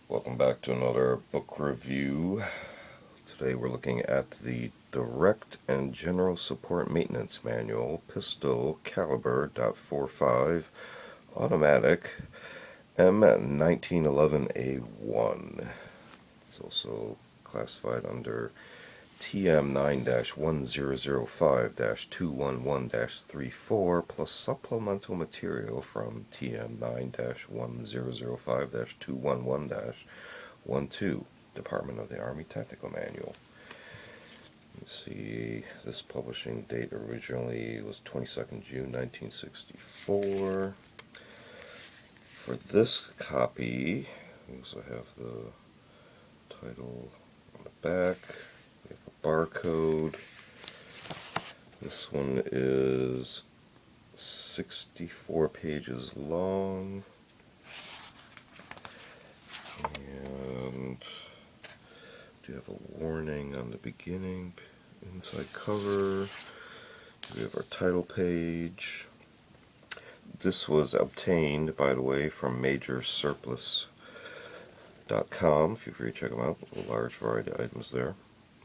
Welcome back to another book review. Today we're looking at the Direct and General Support Maintenance Manual, Pistol Caliber .45 Automatic M1911A1. It's also classified under TM9-1005-211-34 plus supplemental material from TM9-1005-211-12 Department of the Army Technical Manual. Let's see, this publishing date originally was 22nd June 1964. For this copy, we also have the title on the back. We have a barcode. This one is 64 pages long, and we have a warning on the beginning, inside cover. We have our title page. This was obtained, by the way, from majorsurplus.com. Feel free to check them out. A large variety of items there.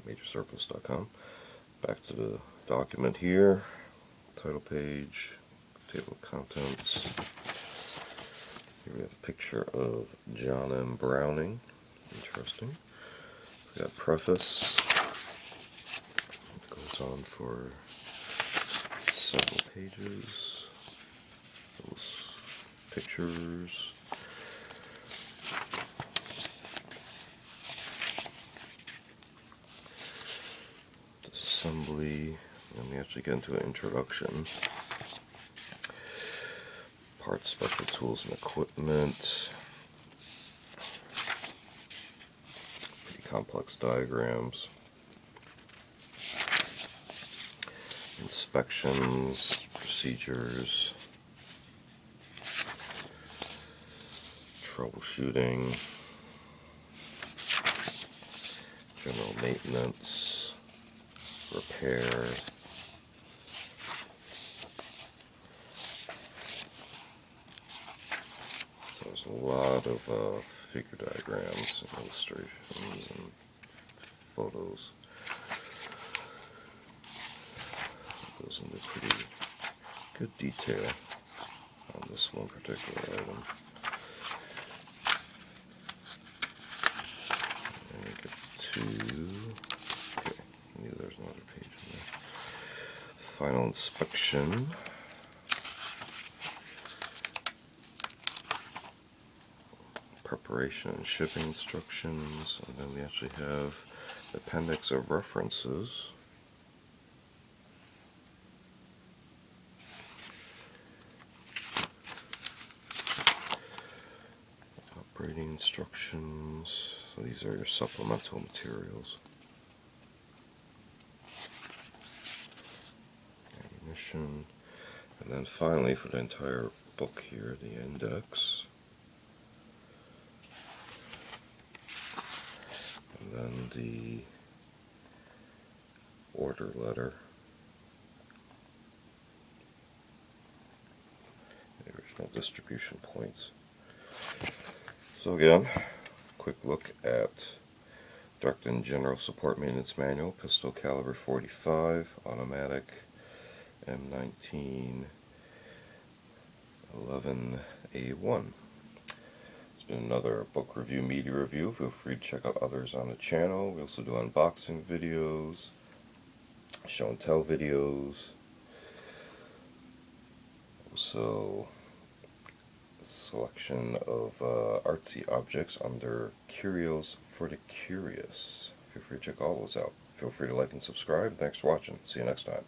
majorsurplus.com. Back to the document here. Title page, table of contents. Here we have a picture of John M. Browning. Interesting. We got preface. It goes on for several pages. Those pictures. Assembly, and we actually get into an introduction. Parts, special tools, and equipment. Pretty complex diagrams. Inspections, procedures, troubleshooting, general maintenance, repair, so there's a lot of figure diagrams and illustrations and photos. It goes into pretty good detail on this one particular item. And we get to, okay, there's another page in there. Final inspection. Preparation and shipping instructions, and then we actually have the appendix of references. Operating instructions. So these are your supplemental materials. Ammunition. And then finally, for the entire book here, the index. And then the order letter. The original distribution points. So again, quick look at Direct and General Support Maintenance Manual, Pistol Caliber .45, Automatic, M1911A1. It's been another book review, media review. Feel free to check out others on the channel. We also do unboxing videos, show and tell videos, also selection of artsy objects under Curios for the Curious. Feel free to check all those out. Feel free to like and subscribe. Thanks for watching. See you next time.